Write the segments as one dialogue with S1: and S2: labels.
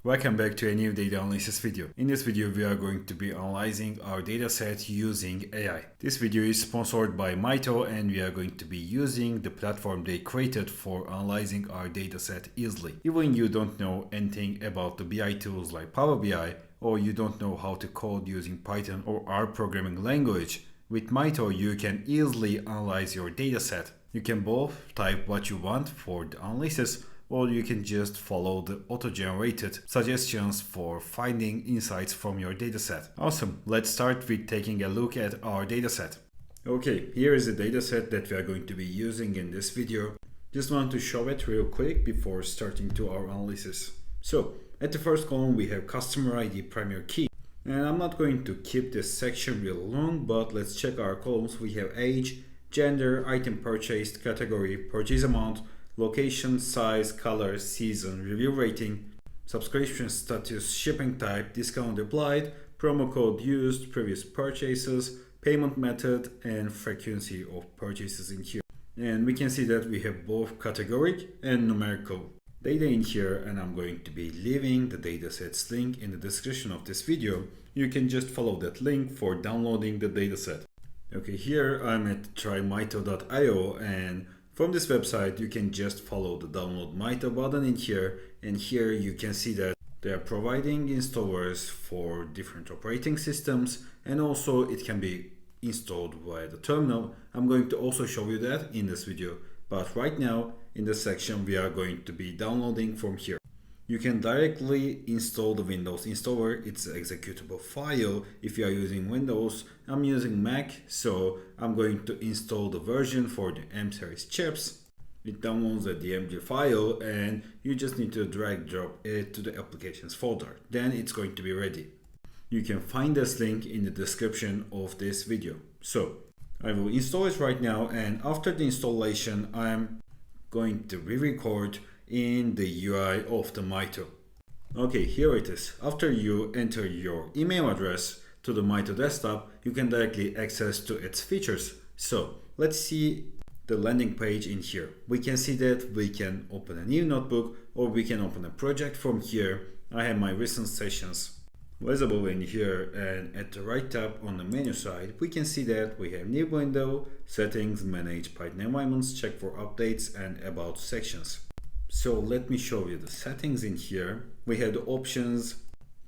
S1: Welcome back to a new data analysis video. In this video, we are going to be analyzing our dataset using AI. This video is sponsored by Mito, and we are going to be using the platform they created for analyzing our dataset easily. Even you don't know anything about the BI tools like Power BI, or you don't know how to code using Python or R programming language, with Mito you can easily analyze your dataset. You can both type what you want for the analysis, or you can just follow the auto-generated suggestions for finding insights from your dataset. Awesome, let's start with taking a look at our dataset. Okay, here is the dataset that we are going to be using in this video. Just want to show it real quick before starting to our analysis. So, at the first column we have customer ID primary key. And I'm not going to keep this section real long, but let's check our columns. We have age, gender, item purchased, category, purchase amount, location, size, color, season, review rating, subscription status, shipping type, discount applied, promo code used, previous purchases, payment method, and frequency of purchases in here. And we can see that we have both categoric and numerical data in here, and I'm going to be leaving the datasets link in the description of this video. You can just follow that link for downloading the dataset. Okay, here I'm at trymito.io, and from this website, you can just follow the download Mito button in here, and here you can see that they are providing installers for different operating systems, and also it can be installed via the terminal. I'm going to also show you that in this video, but right now in this section we are going to be downloading from here. You can directly install the Windows installer. It's an executable file if you are using Windows. I'm using Mac, so I'm going to install the version for the M series chips. It downloads the DMG file, and you just need to drag drop it to the applications folder. Then it's going to be ready. You can find this link in the description of this video. So I will install it right now, and after the installation I'm going to re-record in the UI of the Mito. Okay, here it is. After you enter your email address to the Mito desktop, you can directly access to its features. So let's see the landing page in here. We can see that we can open a new notebook, or we can open a project from here. I have my recent sessions visible in here, and at the right tab on the menu side we can see that we have new window, settings, manage Python environments, check for updates, and about sections. So let me show you the settings in here. We have the options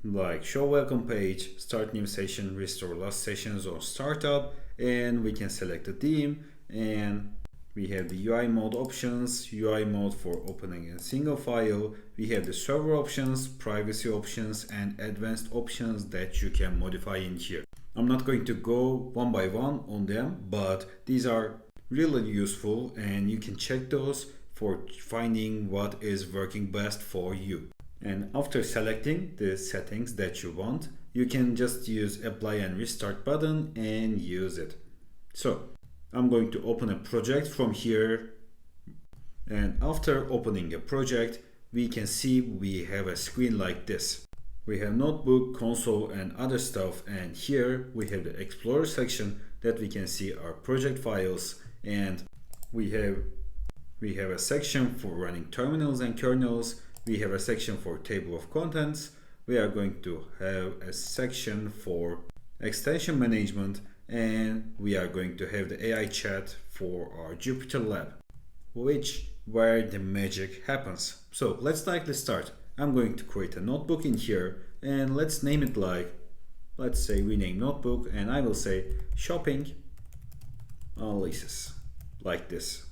S1: like show welcome page, start new session, restore last sessions, or startup, and we can select the theme, and we have the UI mode options, UI mode for opening a single file. We have the server options, privacy options, and advanced options that you can modify in here. I'm not going to go one by one on them, but these are really useful, and you can check those for finding what is working best for you. And after selecting the settings that you want, you can just use apply and restart button and use it. So I'm going to open a project from here, and after opening a project we can see we have a screen like this. We have notebook, console, and other stuff, and here we have the explorer section that we can see our project files, and we have a section for running terminals and kernels. We have a section for table of contents. We are going to have a section for extension management, and we are going to have the AI chat for our Jupyter lab, where the magic happens. So let's directly start. I'm going to create a notebook in here, and let's name it like, let's say rename notebook, and I will say shopping analysis, like this.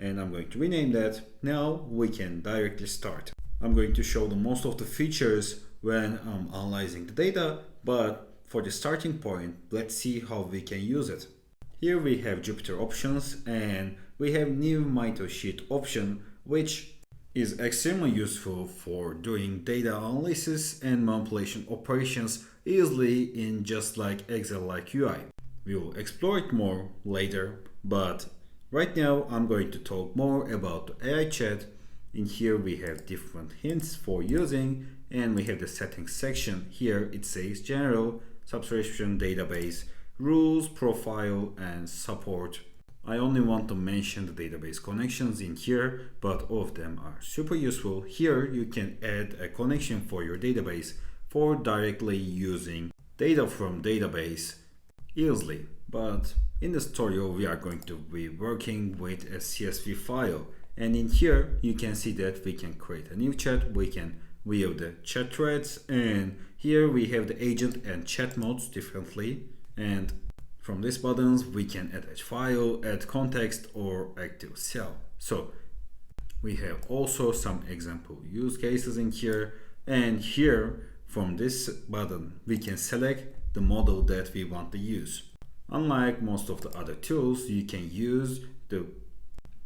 S1: And I'm going to rename that. Now we can directly start. I'm going to show the most of the features when I'm analyzing the data, but for the starting point, let's see how we can use it. Here we have Jupyter options, and we have new Mito sheet option, which is extremely useful for doing data analysis and manipulation operations easily in just like Excel-like UI. We will explore it more later, but right now I'm going to talk more about the AI chat. In here we have different hints for using, and we have the settings section. Here it says general, subscription, database, rules, profile, and support. I only want to mention the database connections in here, but all of them are super useful. Here you can add a connection for your database for directly using data from database easily. But in this tutorial we are going to be working with a CSV file, and in here you can see that we can create a new chat, we can view the chat threads, and here we have the agent and chat modes differently, and from these buttons we can attach file, add context or active cell. So we have also some example use cases in here, and here from this button we can select the model that we want to use. Unlike most of the other tools, you can use the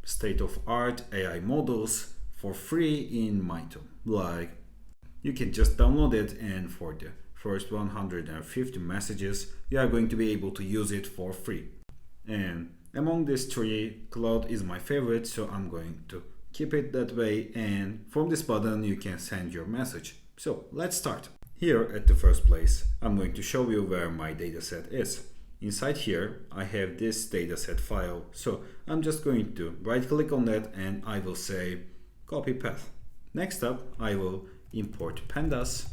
S1: state-of-art AI models for free in Mito. Like, you can just download it, and for the first 150 messages you are going to be able to use it for free. And among these three, Cloud is my favorite, so I'm going to keep it that way, and from this button you can send your message. So let's start. Here at the first place I'm going to show you where my dataset is. Inside here I have this dataset file, so I'm just going to right click on that and I will say copy path. Next up I will import pandas,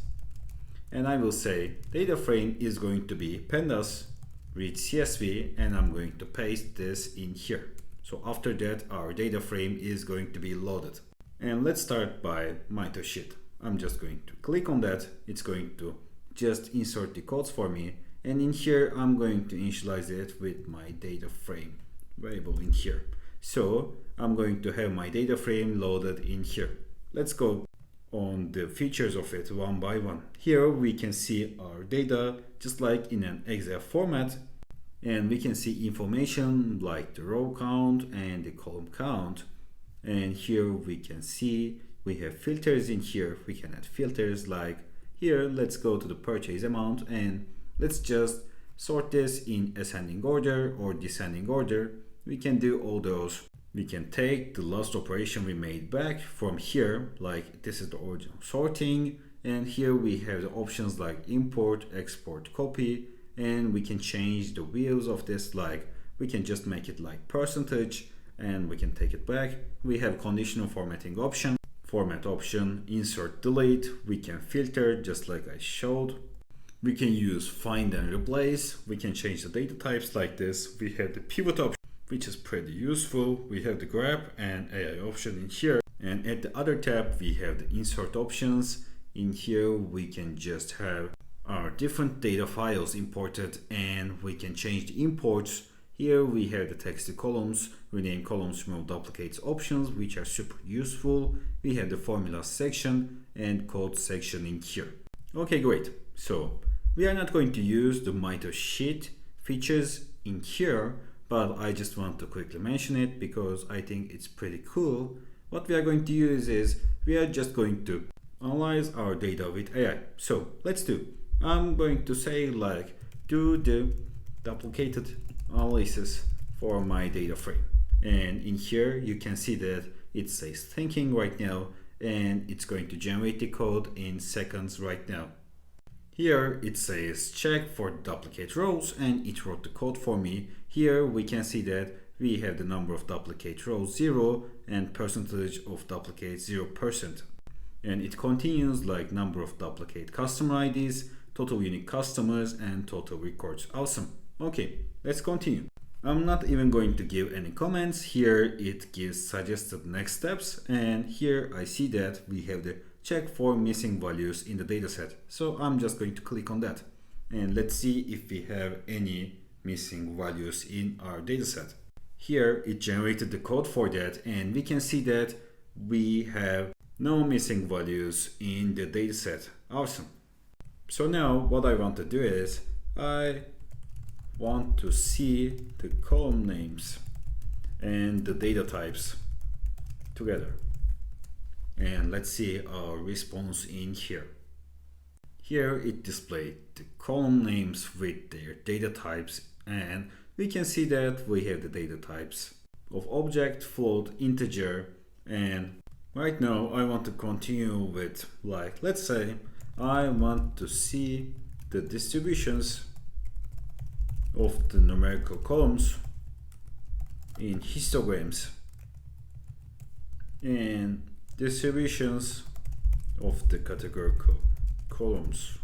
S1: and I will say data frame is going to be pandas read CSV, and I'm going to paste this in here. So after that our data frame is going to be loaded. And let's start by Mito sheet. I'm just going to click on that, it's going to just insert the codes for me, and in here I'm going to initialize it with my data frame variable in here. So I'm going to have my data frame loaded in here. Let's go on the features of it one by one. Here we can see our data just like in an Excel format, and we can see information like the row count and the column count. And here we can see we have filters in here. We can add filters like here. Let's go to the purchase amount and let's just sort this in ascending order or descending order. We can do all those. We can take the last operation we made back from here, like this is the original sorting, and here we have the options like import, export, copy, and we can change the views of this, like we can just make it like percentage and we can take it back. We have conditional formatting option, format option, insert, delete. We can filter just like I showed. We can use find and replace. We can change the data types like this. We have the pivot option, which is pretty useful. We have the grab and AI option in here. And at the other tab, we have the insert options. In here, we can just have our different data files imported, and we can change the imports. Here we have the text to columns, rename columns, remove duplicates options, which are super useful. We have the formula section and code section in here. Okay, great. So we are not going to use the Mito sheet features in here, but I just want to quickly mention it because I think it's pretty cool. What we are going to use is we are just going to analyze our data with AI. So let's do. I'm going to say like do the duplicated analysis for my data frame. And in here you can see that it says thinking right now, and it's going to generate the code in seconds right now. Here it says check for duplicate rows, and it wrote the code for me. Here we can see that we have the number of duplicate rows 0 and percentage of duplicates 0%. And it continues like number of duplicate customer IDs, total unique customers, and total records. Awesome. Okay, let's continue. I'm not even going to give any comments. Here it gives suggested next steps, and here I see that we have the check for missing values in the dataset. So I'm just going to click on that, and let's see if we have any missing values in our dataset. Here it generated the code for that, and we can see that we have no missing values in the dataset. Awesome. So now what I want to do is I want to see the column names and the data types together. And let's see our response in here. Here it displayed the column names with their data types, and we can see that we have the data types of object, float, integer, and right now I want to continue with, like, let's say I want to see the distributions of the numerical columns in histograms and distributions of the categorical columns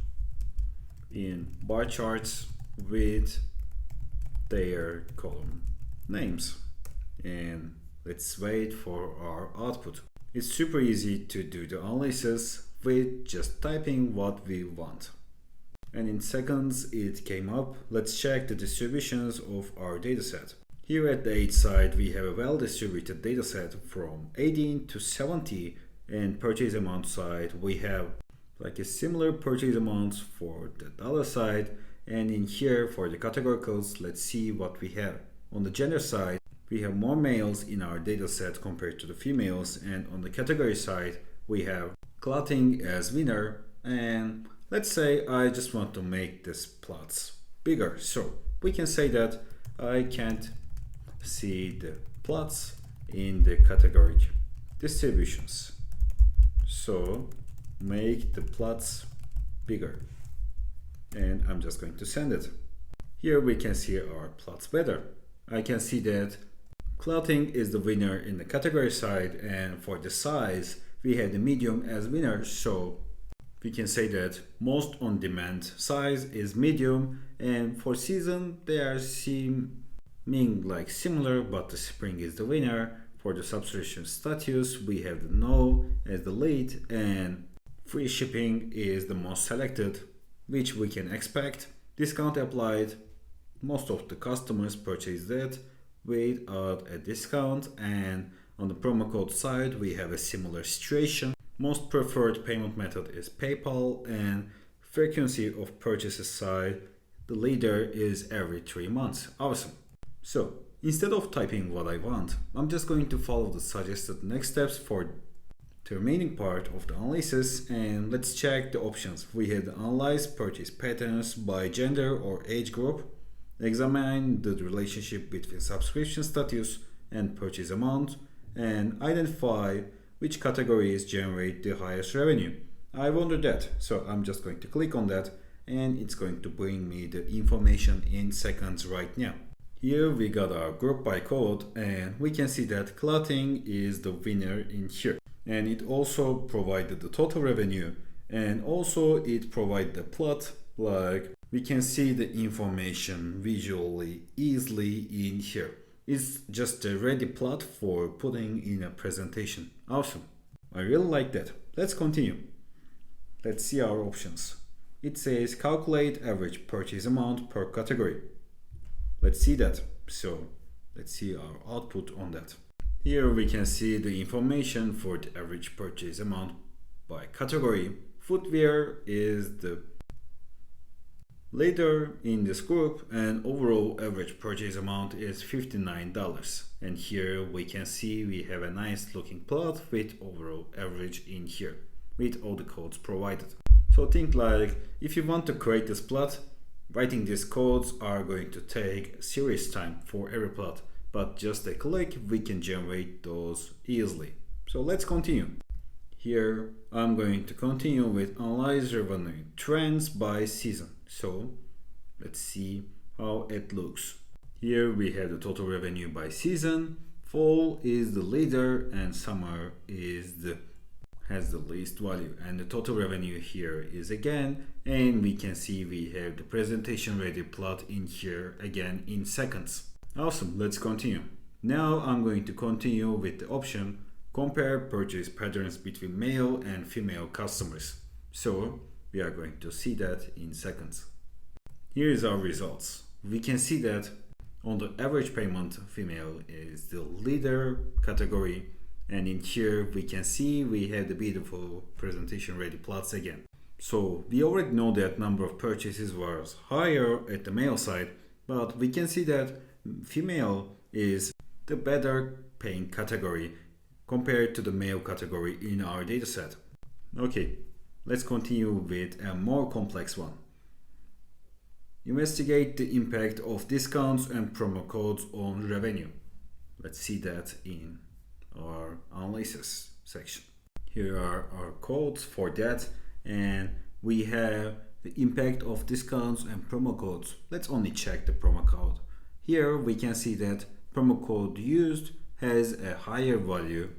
S1: in bar charts with their column names. And let's wait for our output. It's super easy to do the analysis with just typing what we want. And in seconds it came up. Let's check the distributions of our dataset. Here at the age side we have a well-distributed dataset from 18 to 70, and purchase amount side we have like a similar purchase amounts for the dollar side. And in here for the categoricals, let's see what we have. On the gender side, we have more males in our dataset compared to the females, and on the category side we have clothing as winner. And let's say I just want to make this plots bigger, so we can say that I can't see the plots in the category distributions, so make the plots bigger, and I'm just going to send it. Here we can see our plots better. I can see that clothing is the winner in the category side, and for the size we have the medium as winner, so we can say that most on-demand size is medium, and for season they are seeming like similar, but the spring is the winner. For the subscription status we have the no as the lead, and free shipping is the most selected, which we can expect. Discount applied, most of the customers purchase that without a discount. And on the promo code side we have a similar situation. Most preferred payment method is PayPal, and frequency of purchases side the leader is every 3 months. Awesome. So instead of typing what I want, I'm just going to follow the suggested next steps for the remaining part of the analysis, and let's check the options. We have analyze purchase patterns by gender or age group, examine the relationship between subscription status and purchase amount, and identify which categories generate the highest revenue. I wonder that, so I'm just going to click on that, and it's going to bring me the information in seconds right now. Here we got our group by code, and we can see that clothing is the winner in here. And it also provided the total revenue, and also it provided the plot. Like we can see the information visually easily in here. It's just a ready plot for putting in a presentation. Awesome. I really like that. Let's continue. Let's see our options. It says calculate average purchase amount per category. Let's see that. So let's see our output on that. Here we can see the information for the average purchase amount by category. Footwear is the leader in this group, and overall average purchase amount is $59. And here we can see we have a nice looking plot with overall average in here with all the codes provided. So think like if you want to create this plot, writing these codes are going to take serious time for every plot, but just a click we can generate those easily. So let's continue. Here I'm going to continue with analyze revenue trends by season. So let's see how it looks. Here we have the total revenue by season. Fall is the leader and summer has the least value, and the total revenue here is again, and we can see we have the presentation ready plot in here again in seconds. Awesome, let's continue. Now I'm going to continue with the option compare purchase patterns between male and female customers. So we are going to see that in seconds. Here is our results. We can see that on the average payment, female is the leader category, and in here we can see we have the beautiful presentation ready plots again. So we already know that number of purchases was higher at the male side, but we can see that female is the better paying category compared to the male category in our dataset. Okay, let's continue with a more complex one. Investigate the impact of discounts and promo codes on revenue. Let's see that in our analysis section. Here are our codes for that, and we have the impact of discounts and promo codes. Let's only check the promo code. Here we can see that promo code used has a higher value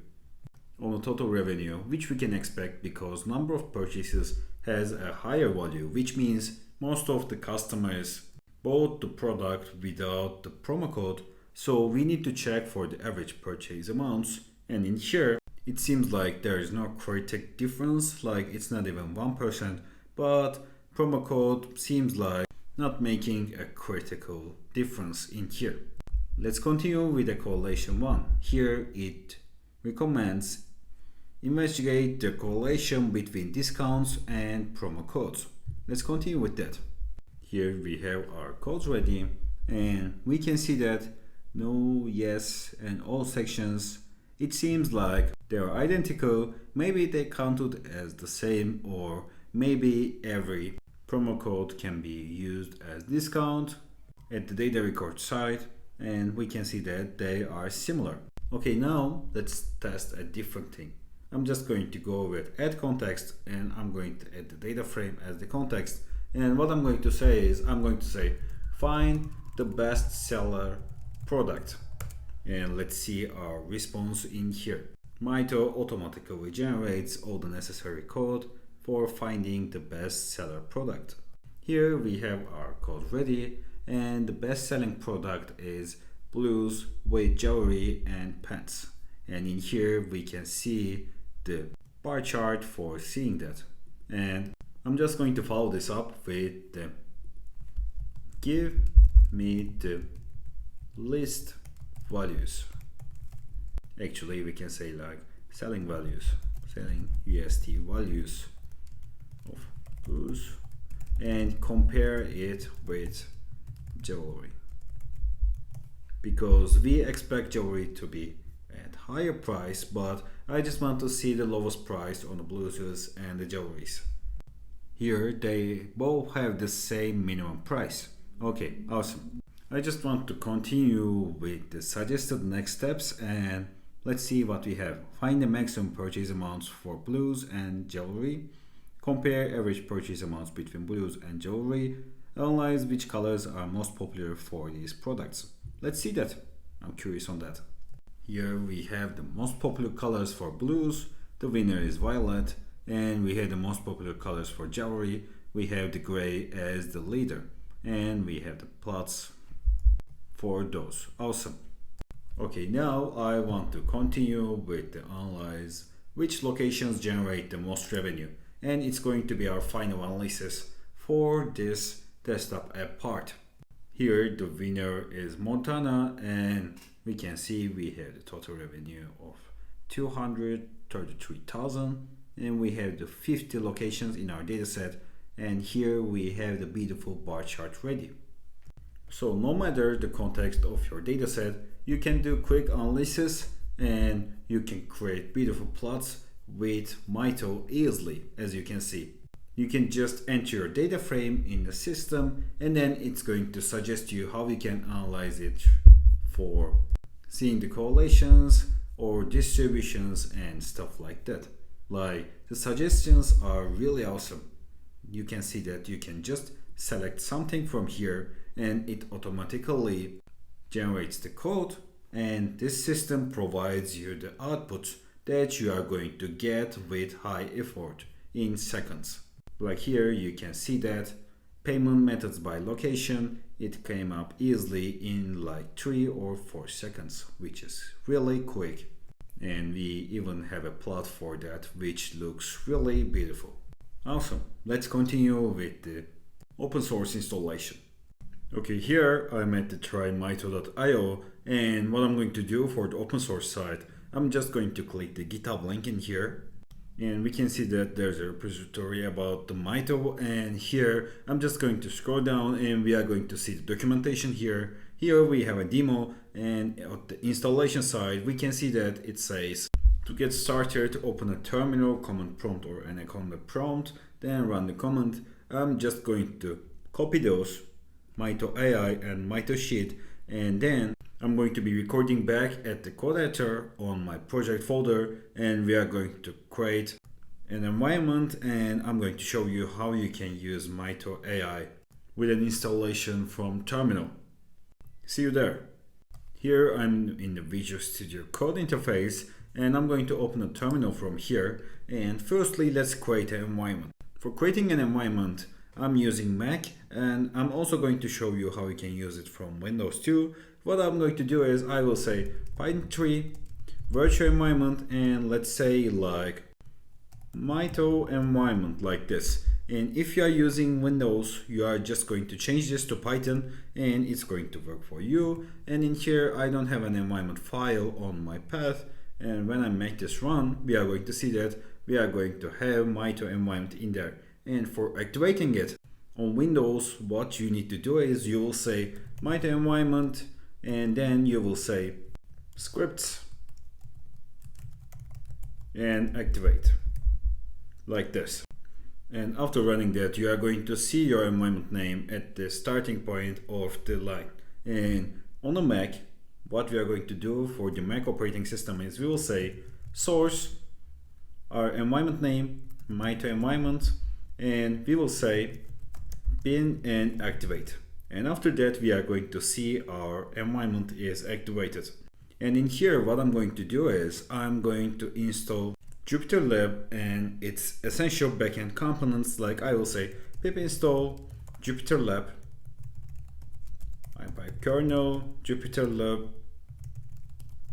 S1: on the total revenue, which we can expect because number of purchases has a higher value, which means most of the customers bought the product without the promo code. So we need to check for the average purchase amounts, and in here it seems like there is no critical difference, like it's not even 1%, but promo code seems like not making a critical difference in here. Let's continue with the correlation 1. Here it recommends investigate the correlation between discounts and promo codes. Let's continue with that. Here we have our codes ready, and we can see that no, yes, and all sections, it seems like they are identical. Maybe they counted as the same, or maybe every promo code can be used as discount at the data record side, and we can see that they are similar. Okay, now let's test a different thing. I'm just going to go with add context, and I'm going to add the data frame as the context. And what I'm going to say is, I'm going to say find the best seller product. And let's see our response in here. Mito automatically generates all the necessary code for finding the best seller product. Here we have our code ready, and the best selling product is blues with jewelry and pants. And in here we can see the bar chart for seeing that. And I'm just going to follow this up with the give me the list values. Actually, we can say like selling values, selling UST values of blues, and compare it with jewelry, because we expect jewelry to be at higher price, but I just want to see the lowest price on the blues and the jewelries. Here they both have the same minimum price. Okay, awesome. I just want to continue with the suggested next steps, and let's see what we have. Find the maximum purchase amounts for blues and jewelry. Compare average purchase amounts between blues and jewelry. Analyze which colors are most popular for these products. Let's see that. I'm curious on that. Here we have the most popular colors for blues. The winner is violet. And we have the most popular colors for jewelry. We have the gray as the leader, and we have the plots for those. Awesome. Okay, now I want to continue with the analyze which locations generate the most revenue, and it's going to be our final analysis for this desktop app part. Here the winner is Montana, and we can see we have the total revenue of 233,000. And we have the 50 locations in our dataset, and here we have the beautiful bar chart ready. So no matter the context of your dataset, you can do quick analysis and you can create beautiful plots with Mito easily. As you can see, you can just enter your data frame in the system, and then it's going to suggest you how you can analyze it for seeing the correlations or distributions and stuff like that. Like, the suggestions are really awesome. You can see that you can just select something from here and it automatically generates the code, and this system provides you the output that you are going to get with high effort in seconds. Like here you can see that payment methods by location, it came up easily in like 3 or 4 seconds, which is really quick. And we even have a plot for that, which looks really beautiful. Awesome. Let's continue with the open source installation. Okay, here I'm at the trymito.io, and what I'm going to do for the open source side, I'm just going to click the GitHub link in here, and we can see that there's a repository about the Mito, and here I'm just going to scroll down and we are going to see the documentation here. Here we have a demo, and at the installation side we can see that it says to get started, open a terminal, command prompt or an command prompt, then run the command. I'm just going to copy those, Mito AI and Mito sheet, and then I'm going to be recording back at the code editor on my project folder, and we are going to create an environment, and I'm going to show you how you can use Mito AI with an installation from terminal. See you there. Here I'm in the Visual Studio Code interface, and I'm going to open a terminal from here. And firstly, let's create an environment. For creating an environment, I'm using Mac, and I'm also going to show you how you can use it from Windows too. What I'm going to do is I will say Python 3 virtual environment, and let's say like Mito environment like this. And if you are using Windows, you are just going to change this to Python and it's going to work for you. And in here, I don't have an environment file on my path. And when I make this run, we are going to see that we are going to have Mito environment in there. And for activating it on Windows, what you need to do is you will say Mito environment, and then you will say scripts and activate like this. And after running that, you are going to see your environment name at the starting point of the line. And on the Mac, what we are going to do for the Mac operating system is we will say source, our environment name, Mito environment, and we will say bin and activate. And after that, we are going to see our environment is activated. And in here, what I'm going to do is I'm going to install Jupyter Lab and its essential backend components. Like I will say pip install Jupyter Lab, pipe kernel, Jupyter Lab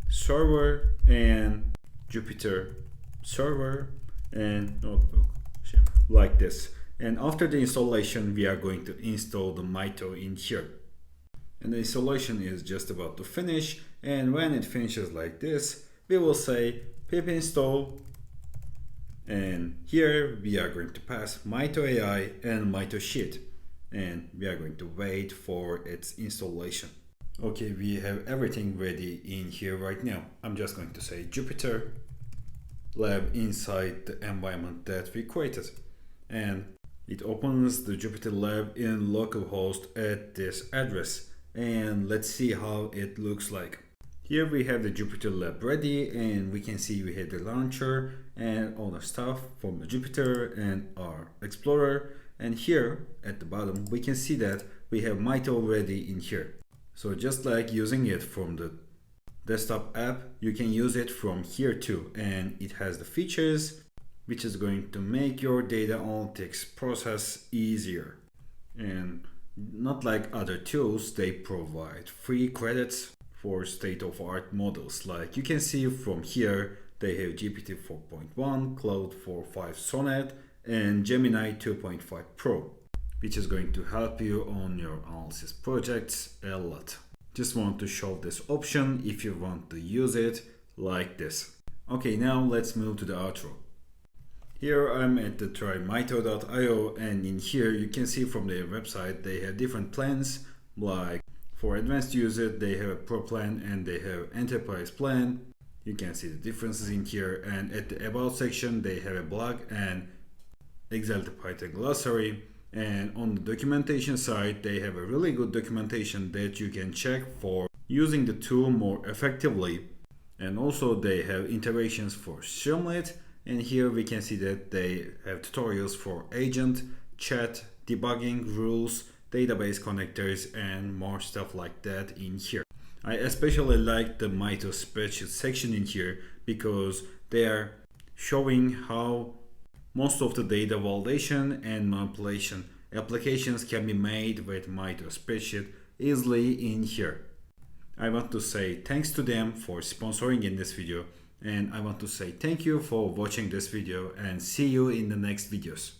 S1: server, and Jupyter server and notebook like this. And after the installation, we are going to install the Mito in here. And the installation is just about to finish. And when it finishes like this, we will say pip install. And here we are going to pass Mito AI and Mito Sheet. And we are going to wait for its installation. Okay, we have everything ready in here right now. I'm just going to say Jupyter Lab inside the environment that we created. And it opens the Jupyter Lab in localhost at this address. And let's see how it looks like. Here we have the Jupyter Lab ready, and we can see we have the launcher and all the stuff from the Jupyter and our Explorer. And here at the bottom, we can see that we have Mito ready in here. So just like using it from the desktop app, you can use it from here too. And it has the features which is going to make your data analytics process easier. And not like other tools, they provide free credits for state-of-art models. Like you can see from here, they have GPT 4.1, Cloud 4.5 Sonnet, and Gemini 2.5 Pro, which is going to help you on your analysis projects a lot. Just want to show this option if you want to use it like this. Okay, now let's move to the outro. Here I'm at the trymito.io, and in here you can see from their website they have different plans. Like for advanced users, they have a pro plan and they have enterprise plan. You can see the differences in here, and at the about section they have a blog and Excel to Python glossary. And on the documentation side, they have a really good documentation that you can check for using the tool more effectively. And also they have integrations for Streamlit. And here we can see that they have tutorials for agent, chat, debugging, rules, database connectors, and more stuff like that in here. I especially like the Mito spreadsheet section in here because they are showing how most of the data validation and manipulation applications can be made with Mito spreadsheet easily in here. I want to say thanks to them for sponsoring in this video, and I want to say thank you for watching this video, and see you in the next videos.